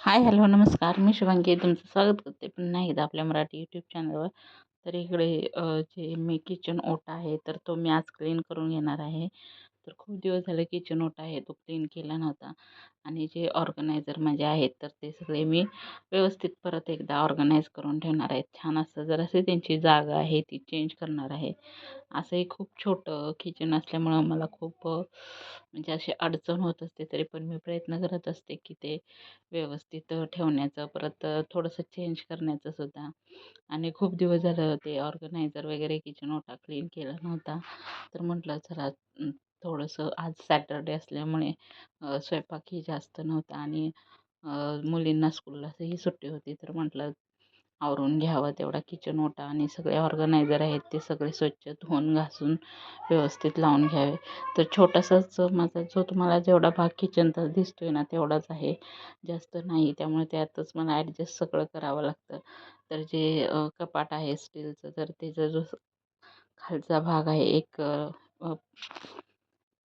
हाय, hello, नमस्कार. मी शुभांगी तुमचं स्वागत करते पुन्हा एकदा आपल्या मराठी यूट्यूब चॅनलवर. तर इकडे जे मी किचन ओटा आहे तर तो मी आज क्लीन करून घेणार आहे. तर खूप दिवस झाले किचन ओटा आहे तो क्लीन केला नव्हता. आणि जे ऑर्गनायझर माझे आहेत तर ते सगळे मी व्यवस्थित परत एकदा ऑर्गनाईज करून ठेवणार आहे. छान असं जराशी त्यांची जागा आहे ती चेंज करणार आहे. असंही खूप छोटं किचन असल्यामुळं मला खूप म्हणजे अशी अडचण होत असते, तरी पण मी प्रयत्न करत असते की ते व्यवस्थित ठेवण्याचं, परत थोडंसं चेंज करण्याचं सुद्धा. आणि खूप दिवस झालं ते ऑर्गनायझर वगैरे किचन ओटा क्लीन केला नव्हता. तर म्हटलं चला थोडंसं आज सॅटरडे असल्यामुळे स्वयंपाकही जास्त नव्हता आणि मुलींना स्कूललाही सुट्टी होती. तर म्हटलं आवरून घ्यावं तेवढा किचन ओटा आणि सगळे ऑर्गनायझर आहेत ते सगळे स्वच्छ धुवून घासून व्यवस्थित लावून घ्यावे. तर छोटासाच माझा जो तुम्हाला जेवढा भाग किचनचा दिसतोय ना तेवढाच आहे, जास्त नाही. त्यामुळे त्यातच मला ॲडजस्ट सगळं करावं लागतं. तर जे कपाट आहे स्टीलचं तर त्याचा जो खालचा भाग आहे एक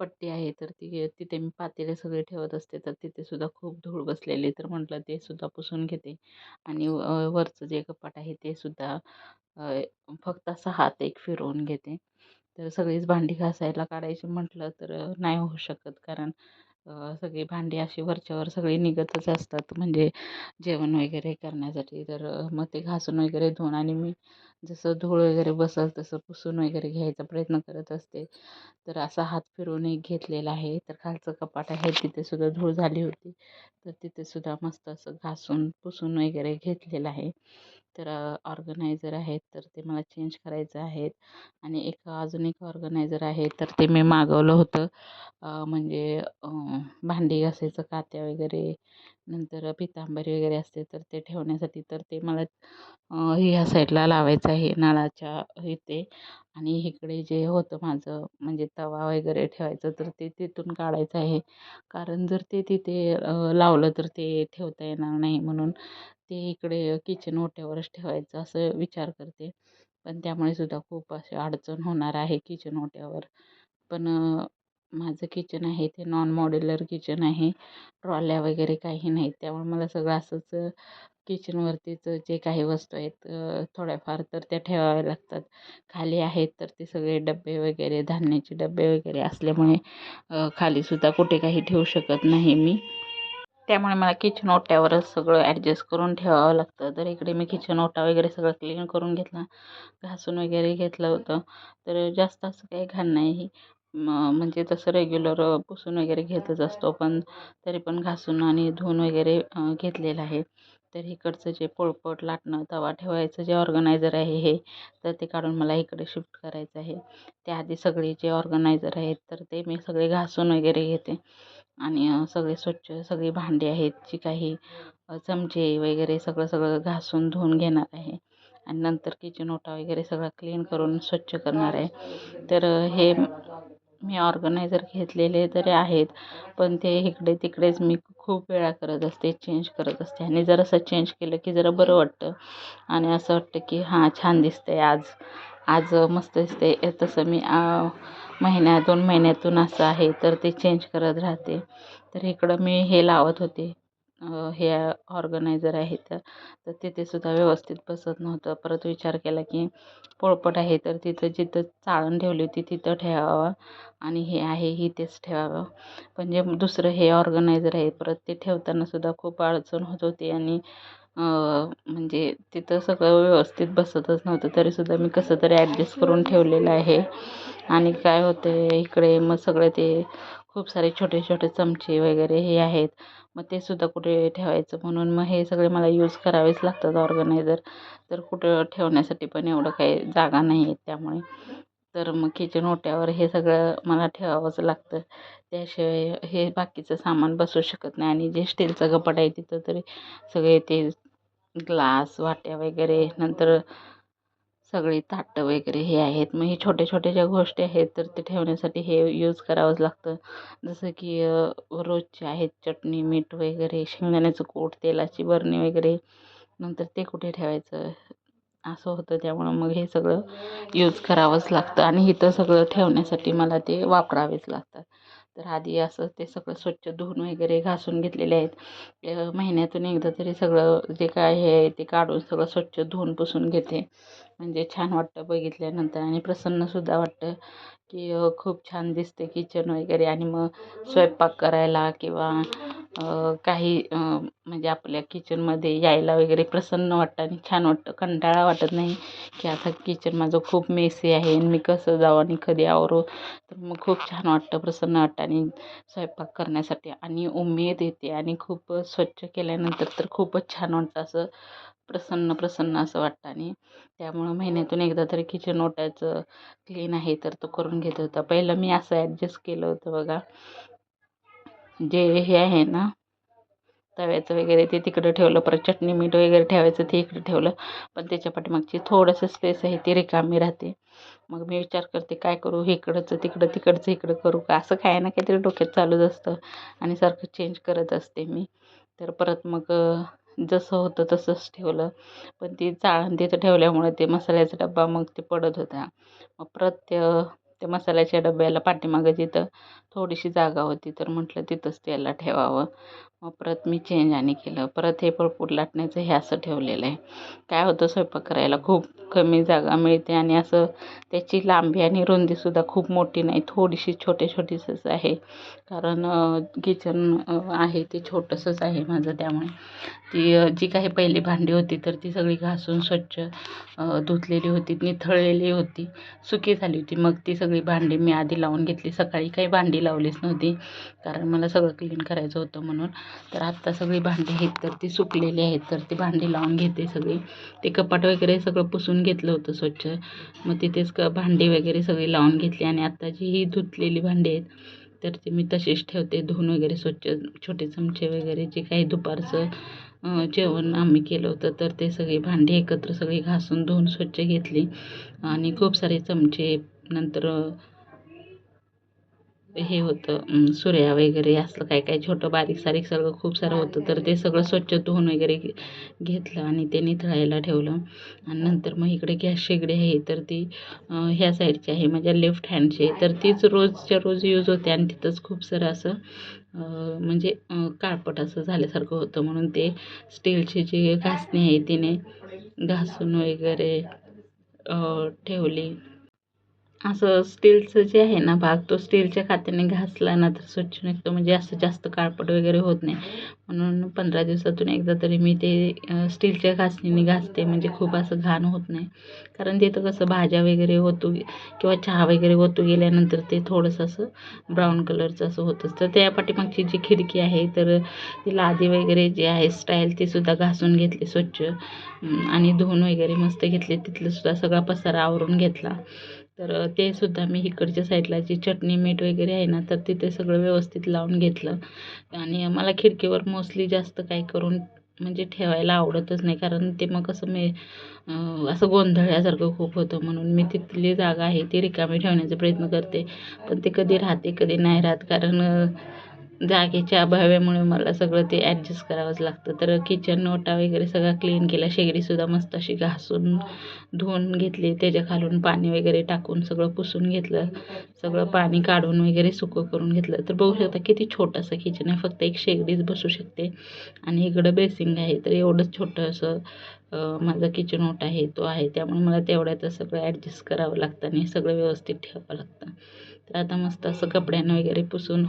पट्टी आहे तर तिथे मी पातेले सगळे ठेवत असते. तर तिथे सुद्धा खूप धूळ बसलेली, तर म्हटलं ते सुद्धा पुसून घेते. आणि वरचं जे कपाट आहे ते सुद्धा अ, फक्त असा हात एक फिरवून घेते. तर सगळीच भांडी घासायला काढायची म्हटलं तर नाही होऊ शकत, कारण सगळी भांडी अशी वरच्यावर सगळी निघतच असतात म्हणजे जेवण वगैरे करण्यासाठी. तर मग ते घासून वगैरे धुवून आणि मी जसं धूळ वगैरे बसल तसं पुसून वगैरे घ्यायचा प्रयत्न करत असते. तर असा हात फिरवून एक घेतलेला आहे. तर खालचं कपाट आहे तिथे सुद्धा धूळ झाली होती. तर तिथे सुद्धा मस्त असं घासून पुसून वगैरे घेतलेलं आहे. तर ऑर्गनायझर आहेत तर ते मला चेंज करायचं आहेत. आणि अजून एक ऑर्गनायझर आहे तर ते मी मागवलं होतं. म्हणजे भांडी घासायचं कात्या वगैरे, नंतर पितांबरी वगैरे असते तर ते ठेवण्यासाठी. तर ते मला ह्या साईडला लावायचं आहे नळाच्या इथे. आणि इकडे जे होतं माझं म्हणजे तवा वगैरे ठेवायचं तर ते तिथून काढायचं आहे. कारण जर ते तिथे लावलं तर ते ठेवता येणार नाही, म्हणून ते इकडे किचन ओट्यावरच ठेवायचं असं विचार करते. पण त्यामुळे सुद्धा खूप अशी अडचण होणार आहे किचन ओट्यावर. पण माझं किचन आहे ते नॉन मॉड्युलर किचन आहे. ट्रॉल्या वगैरे काही नाहीत. त्यामुळे मला सगळं असंच किचनवरतीच जे काही वस्तू आहेत थोड्याफार तर त्या ठेवाव्या लागतात. खाली आहेत तर ते सगळे डब्बे वगैरे, धान्याचे डब्बे वगैरे असल्यामुळे खालीसुद्धा कुठे काही ठेवू शकत नाही मी. त्यामुळे मला किचन ओट्यावरच सगळं ॲडजस्ट करून ठेवावं लागतं. तर इकडे मी किचन ओटा वगैरे सगळं क्लीन करून घेतला, घासून वगैरे घेतलं होतं. तर जास्त असं काही घाण नाही. म्हणजे तसं रेग्युलर पुसून वगैरे घेतच असतो, पण तरी पण घासून आणि धुवून वगैरे घेतलेलं आहे. तर इकडचं जे पोळपट, लाटणं, तवा ठेवायचं जे ऑर्गनायझर आहे हे, तर ते काढून मला इकडे शिफ्ट करायचं आहे. त्याआधी सगळे जे ऑर्गनायझर आहेत तर ते मी सगळे घासून वगैरे घेते. आणि सगळे स्वच्छ सगळी भांडी आहेत जी काही चमचे वगैरे सगळं सगळं घासून धुवून घेणार आहे. आणि नंतर किचन ओटा वगैरे सगळा क्लीन करून स्वच्छ करणार आहे. तर हे मी ऑर्गनायझर घेतलेले तरी आहेत, पण ते इकडे तिकडेच मी खूप वेळा करत असते, चेंज करत असते. आणि जर असं चेंज केलं की जरा बरं वाटतं आणि असं वाटतं की हां छान दिसतंय आज. आज मस्त दिसते. तसं मी महिन्या 2 महिन्यातून असं आहे तर ते चेंज करत राहते. तर इकडं मी हे लावत होते, हे ऑर्गनायझर आहे तर तिथे सुद्धा व्यवस्थित बसत नव्हतं. परत विचार केला की पोळपट आहे तर तिथं जिथं चाळण ठेवली होती तिथं ठेवावं आणि हे आहे इथेच ठेवावं. पण जे दुसरं हे ऑर्गनायझर आहे परत ते ठेवताना सुद्धा खूप अडचण होत होती. आणि म्हणजे तिथं सगळं व्यवस्थित बसतच नव्हतं, तरीसुद्धा मी कसं तरी ॲडजस्ट करून ठेवलेलं आहे. आणि काय होतं आहे इकडे मग सगळे ते खूप सारे छोटे छोटे चमचे वगैरे हे आहेत, मग ते सुद्धा कुठे ठेवायचं, म्हणून मग हे सगळे मला यूज करावेच लागतात ऑर्गनायझर. तर कुठं ठेवण्यासाठी पण एवढं काही जागा नाही आहे त्यामुळे. तर मग किचन ओट्यावर हे सगळं मला ठेवावंच लागतं. त्याशिवाय हे बाकीचं सामान बसू शकत नाही. आणि जे स्टीलचं कपाट आहे तिथं तरी सगळे ते ग्लास, वाट्या वगैरे, नंतर सगळी ताटं वगैरे हे आहेत. मग हे छोट्या-छोट्या ज्या गोष्टी आहेत तर ते ठेवण्यासाठी हे यूज करावंच लागतं. जसं की रोजचे आहेत चटणी, मीठ वगैरे, शेंगदाण्याचं कूट, तेलाची बरणी वगैरे, नंतर ते कुठे ठेवायचं असं होतं. त्यामुळं मग हे सगळं यूज करावंच लागतं आणि इथं सगळं ठेवण्यासाठी मला ते वापरावेच लागतात. तर आधी असं ते सगळं स्वच्छ धुवून वगैरे घासून घेतलेले आहेत. महिन्यातून एकदा तरी सगळं जे काय हे आहे ते काढून सगळं स्वच्छ धुवून पुसून घेते. म्हणजे छान वाटतं बघितल्यानंतर आणि प्रसन्नसुद्धा वाटतं, की खूप छान दिसते किचन वगैरे. आणि मग स्वयंपाक करायला किंवा काही म्हणजे आपल्या किचनमध्ये यायला वगैरे प्रसन्न वाटतं आणि छान वाटतं. कंटाळा वाटत नाही, की आता किचन माझं खूप मेसी आहे आणि मी कसं जाऊ आणि कधी आवरू. तर मग खूप छान वाटतं, प्रसन्न वाटतं आणि स्वयंपाक करण्यासाठी आणि उमेद येते आणि खूप स्वच्छ केल्यानंतर तर खूपच छान वाटतं. असं प्रसन्न प्रसन्न असं वाटतं आणि त्यामुळं महिन्यातून एकदा तरी किचन ओटायचं क्लीन आहे तर तो करून घेत होता. पहिलं मी असं ॲडजस्ट केलं होतं बघा, जे हे आहे ना तव्याचं वगैरे ते तिकडं ठेवलं, परत चटणी मीठ वगैरे ठेवायचं ते इकडं ठेवलं. पण त्याच्या पाठीमागची थोडंसं स्पेस आहे ती रिकामी राहते. मग मी विचार करते काय करू, इकडचं तिकडं तिकडचं इकडं करू का, असं काय ना काहीतरी डोक्यात चालूच असतं आणि सारखं चेंज करत असते मी. तर परत मग जसं होतं तसंच ठेवलं. पण ती चाळण तिथं ठेवल्यामुळे ते मसाल्याचा डब्बा मग ते पडत होता. मग परत त्या मसाल्याच्या डब्याला पाठीमागं जिथं थोडीशी जागा होती तर म्हटलं तिथंच त्याला ठेवावं. मग परत मी चेंज आणि केलं. परत हे पळपूट लाटण्याचं हे असं ठेवलेलं आहे. काय होतं स्वयंपाक करायला खूप कमी जागा मिळते आणि असं त्याची लांबी आणि रुंदीसुद्धा खूप मोठी नाही, थोडीशी छोटीशीच आहे. कारण किचन आहे ते छोटंसंच आहे माझं. त्यामुळे ती जी काही पहिली भांडी होती तर ती सगळी घासून स्वच्छ धुतलेली होती, निथळलेली होती, सुकी झाली होती. मग ती सगळी भांडी मी आधी लावून घेतली. सकाळी काही भांडी लावलीच नव्हती, कारण मला सगळं क्लीन करायचं होतं म्हणून. तर आत्ता सगळी भांडी आहेत तर ती सुकलेली आहेत, तर ती भांडी लावून घेते सगळी. ते कपाट वगैरे सगळं पुसून घेतलं होतं स्वच्छ. मग तिथेच भांडी वगैरे सगळी लावून घेतली आणि आत्ता जी ही धुतलेली भांडी आहेत तर ती मी तशीच ठेवते धुवून वगैरे स्वच्छ. छोटे चमचे वगैरे जे काही दुपारचं जेवण आम्ही केलं होतं तर ते सगळी भांडी एकत्र सगळी घासून धुवून स्वच्छ घेतली. आणि खूप सारे चमचे, नंतर हे होतं सुऱ्या वगैरे असलं काय काय छोटं बारीक सारीक सगळं खूप सारं होतं. तर ते सगळं स्वच्छ धुवून वगैरे घेतलं आणि ते निथळायला ठेवलं. आणि नंतर मग इकडे गॅस शेगडी आहे तर ती ह्या साईडची आहे, माझ्या लेफ्ट हँडची आहे. तर तीच रोजच्या रोज यूज होते आणि तिथंच खूप सारं असं म्हणजे काळपट असं झाल्यासारखं होतं. म्हणून ते स्टीलची जी घासणी आहे तिने घासून वगैरे ठेवली. असं स्टीलचं जे आहे ना भाग, तो स्टीलच्या खात्याने घासला ना तर स्वच्छ निघतो, म्हणजे असं जास्त काळपट वगैरे होत नाही. म्हणून 15 दिवसातून एकदा तरी मी ते स्टीलच्या घासणीने घासते, म्हणजे खूप असं घाण होत नाही. कारण तिथं कसं भाज्या वगैरे ओतू किंवा चहा वगैरे ओतू गेल्यानंतर ते थोडंसं असं ब्राऊन कलरचं असं होतं. तर त्या पाठीमागची जी खिडकी आहे तर ती लादी वगैरे जी आहे स्टाईल तीसुद्धा घासून घेतली स्वच्छ आणि धुवून वगैरे मस्त घेतले. तिथलं सुद्धा सगळा पसारा आवरून घेतला. तर ते सुद्धा मी इकडच्या साईडला जी चटणी मीठ वगैरे आहे ना तर तिथे सगळं व्यवस्थित लावून घेतलं. आणि मला खिडकीवर मोस्टली जास्त काय करून म्हणजे ठेवायला आवडतच नाही, कारण ते मग कसं मी असं गोंधळल्यासारखं खूप होतं. म्हणून मी तिथली जागा आहे ती रिकामी ठेवण्याचा प्रयत्न करते. पण ते कधी राहते कधी नाही राहत, कारण जागेच्या अभावामुळे मला सगळं ते ॲडजस्ट करावंच लागतं. तर किचन ओटा वगैरे सगळा क्लीन केला. शेगडीसुद्धा मस्त अशी घासून धुवून घेतली. त्याच्या खालून पाणी वगैरे टाकून सगळं पुसून घेतलं. सगळं पाणी काढून वगैरे सुकं करून घेतलं. तर बघू शकता किती छोटंसं किचन आहे. फक्त एक शेगडीच बसू शकते आणि इकडं बेसिंग आहे. तर एवढंच छोटं असं माझा किचन ओटा आहे तो आहे. त्यामुळे मला तेवढ्यातच सगळं ॲडजस्ट करावं लागतं आणि सगळं व्यवस्थित ठेवावं लागतं. तर आता मस्त असं कपड्यानं वगैरे पुसून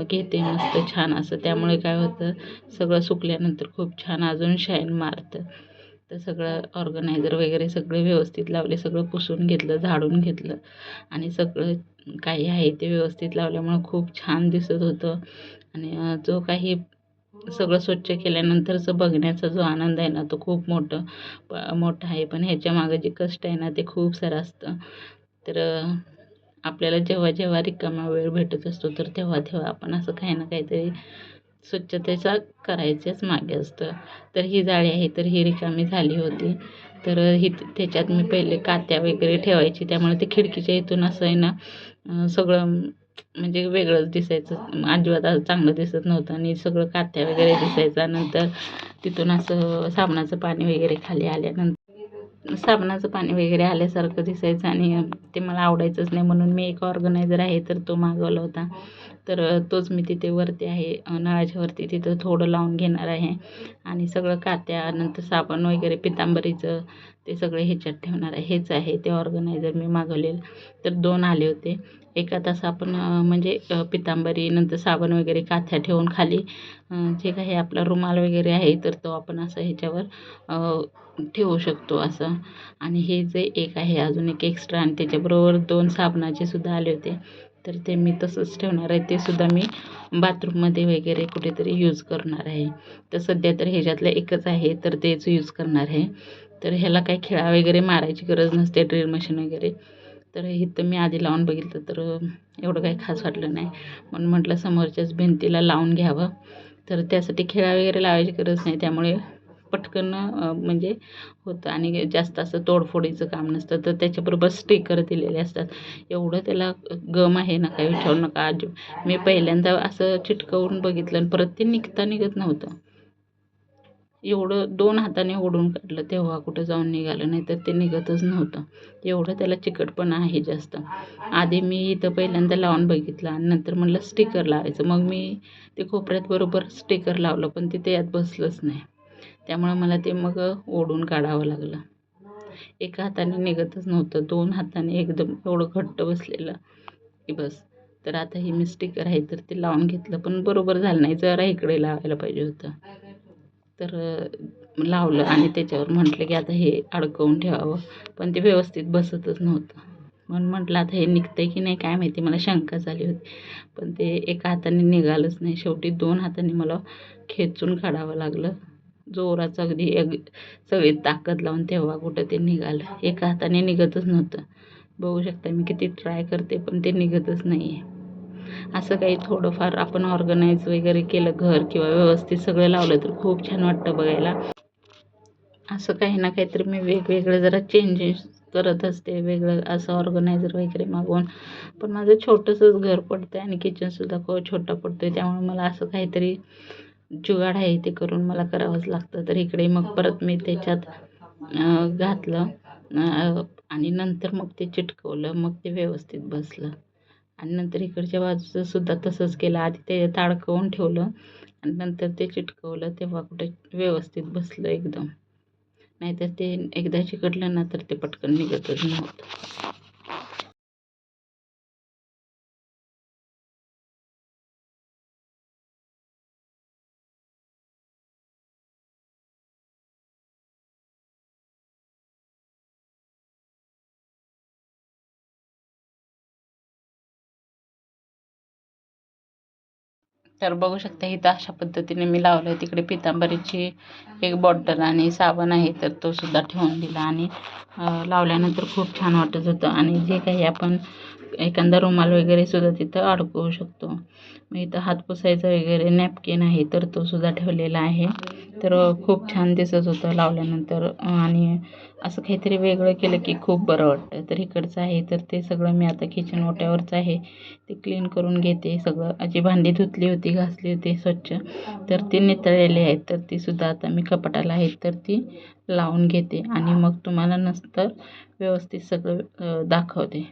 घेते मस्त छान असं. त्यामुळे काय होतं, सगळं सुकल्यानंतर खूप छान अजून शाईन मारतं. तर सगळं ऑर्गनायझर वगैरे सगळे व्यवस्थित लावले, सगळं पुसून घेतलं, झाडून घेतलं आणि सगळं काही आहे ते व्यवस्थित लावल्यामुळं खूप छान दिसत होतं. आणि जो काही सगळं स्वच्छ केल्यानंतरचं बघण्याचा जो आनंद आहे ना तो खूप मोठा आहे. पण ह्याच्यामागं जे कष्ट आहे ना ते खूप सारं असतं. तर आपल्याला जेव्हा जेव्हा रिकामा वेळ भेटत असतो तर तेव्हा तेव्हा आपण असं काही ना काहीतरी स्वच्छतेचा करायच्याच मागे असतं. तर ही जाळी आहे तर ही रिकामी झाली होती. तर त्याच्यात मी पहिले कात्या वगैरे ठेवायची, त्यामुळे ते खिडकीच्या इथून असं आहे ना सगळं म्हणजे वेगळंच दिसायचं. अजिबात असं चांगलं दिसत नव्हतं आणि सगळं कात्या वगैरे दिसायचा. नंतर तिथून असं साबणाचं पाणी वगैरे खाली आल्यानंतर साबणाचं पाणी वगैरे आल्यासारखं दिसायचं आणि ते मला आवडायचंच नाही. म्हणून मी एक ऑर्गनायझर आहे तर तो मागवला होता तर तोच मी तिथे वरती आहे नळाच्या वरती तिथं थोडं लावून घेणार आहे आणि सगळं कात्या नंतर साबण वगैरे पितांबरीचं ते सगळे ह्याच्यात ठेवणार आहे. हेच आहे ते ऑर्गनायझर मी मागवलेलं. तर 2 आले होते. एका तास आपण म्हणजे पितांबरी नंतर साबण वगैरे काथ्या ठेवून खाली जे काही आपला रुमाल वगैरे आहे तर तो आपण असं ह्याच्यावर ठेवू शकतो असं. आणि हे जे एक आहे अजून एक एक्स्ट्रा आणि त्याच्याबरोबर 2 साबणाचे सुद्धा आले होते. तर ते मी तसंच ठेवणार आहे. ते सुद्धा मी बाथरूममध्ये वगैरे कुठेतरी यूज करणार आहे. तर सध्या तर ह्याच्यातलं एकच आहे तर तेच यूज करणार आहे. तर ह्याला काही खिळा वगैरे मारायची गरज नसते ड्रिल मशीन वगैरे. तर इथं मी आधी लावून बघितलं तर एवढं काही खास वाटलं नाही. म्हणून म्हटलं समोरच्याच भिंतीला लावून घ्यावं. तर त्यासाठी खिळा वगैरे लावायची गरज नाही. त्यामुळे पटकन म्हणजे होतं आणि जास्त असं तोडफोडीचं काम नसतं. तर त्याच्याबरोबर स्टिकर दिलेले असतात. एवढं त्याला गम आहे ना काही विचारू नका. मी पहिल्यांदा असं चिटकवून बघितलं आणि परत ते निघत नव्हतं. एवढं 2 हाताने ओढून काढलं तेव्हा कुठं जाऊन निघालं, नाही तर ते निघतच नव्हतं. एवढं त्याला चिकटपणा आहे जास्त. आधी मी इथं पहिल्यांदा लावून बघितलं आणि नंतर म्हटलं स्टिकर लावायचं. मग मी ते कोपऱ्यात बरोबर स्टिकर लावलं, पण ते त्यात बसलंच नाही. त्यामुळं मला ते मग ओढून काढावं लागलं. एका हाताने निघतच नव्हतं. 2 हाताने एकदम एवढं घट्ट बसलेलं की बस. तर आता हे मी स्टिकर आहे तर ते लावून घेतलं, पण बरोबर झालं नाही. जरा इकडे लावायला पाहिजे होतं. तर लावलं आणि त्याच्यावर म्हटलं की आता हे अडकवून ठेवावं, पण ते व्यवस्थित बसतच नव्हतं. म्हणून म्हटलं आता हे निघतंय की नाही काय माहिती, मला शंका झाली होती. पण ते एका हाताने निघालंच नाही. शेवटी 2 हातांनी मला खेचून काढावं लागलं. जोराचं अगदी सगळी ताकद लावून तेव्हा कुठं ते निघालं. एका हाताने निघतच नव्हतं. बघू शकता मी किती ट्राय करते पण ते निघतच नाही आहे. असं काही थोडंफार आपण ऑर्गनाइज वगैरे केलं घर किंवा व्यवस्थित सगळं लावलं तर खूप छान वाटतं बघायला. असं काही ना काहीतरी मी वेगवेगळं जरा चेंजेस करत असते. वेगळं असं ऑर्गनायझर वगैरे मागवून. पण माझं छोटंसंच घर पडतं आणि किचनसुद्धा खूप छोटा पडतोय. त्यामुळे मला असं काहीतरी जुगाड आहे ते करून मला करावंच लागतं. तर इकडे मग परत मी त्याच्यात घातलं आणि नंतर मग ते चिटकवलं. मग ते व्यवस्थित बसलं. आणि नंतर इकडच्या बाजूचं सुद्धा तसंच केलं. आधी ते अडकवून ठेवलं आणि नंतर ते चिटकवलं तेव्हा कुठे व्यवस्थित बसलं एकदम. नाहीतर ते एकदा चिकटलं ना तर ते पटकन निघतच नव्हतं. तर बघू शकता इथं अशा पद्धतीने मी लावलं. तिकडे पितांबरीची एक बॉटल आणि साबण आहे तर तो सुद्धा ठेवून दिला आणि लावल्यानंतर खूप छान वाटत होतं. आणि जे काही आपण एखादा रुमाल वगैरे सुद्धा तिथं अडकवू शकतो. मग इथं हात पुसायचा वगैरे नॅपकिन आहे तर तो सुद्धा ठेवलेला आहे. तर खूप छान दिसत होतं लावल्यानंतर आणि असं काहीतरी वेगळं केलं की खूप बरं वाटतं. तर इकडचं आहे तर ते सगळं मी आता किचन ओट्यावरचं आहे ते क्लीन करून घेते सगळं. जी भांडी धुतली होती घासली होती स्वच्छ तर ती नितळलेली आहेत तर ती सुद्धा आता मी कपाटाला आहेत तर ती लावून घेते आणि मग तुम्हाला नंतर व्यवस्थित सगळं दाखवते.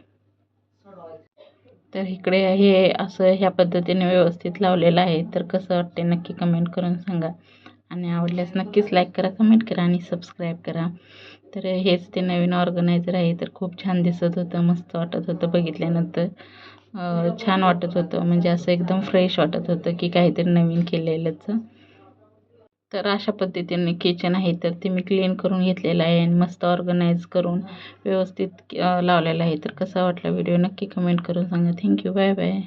तर इकडे हे असं ह्या पद्धतीने व्यवस्थित लावलेलं आहे. तर कसं वाटते नक्की कमेंट करून सांगा आणि आवडल्यास नक्कीच लाईक करा, कमेंट करा आणि सबस्क्राईब करा. तर हेच ते नवीन ऑर्गनायझर आहे तर खूप छान दिसत होतं, मस्त वाटत होतं बघितल्यानंतर. छान वाटत होतं म्हणजे असं एकदम फ्रेश वाटत होतं की काहीतरी नवीन केलेलंच. तर अशा पद्धतीने किचन आहे तर ते मी क्लीन करून घेतलेलं आहे आणि मस्त ऑर्गनाइज करून व्यवस्थित लावलेलं आहे. तर कसा वाटला व्हिडिओ नक्की कमेंट करून सांगा. थँक्यू. Bye bye.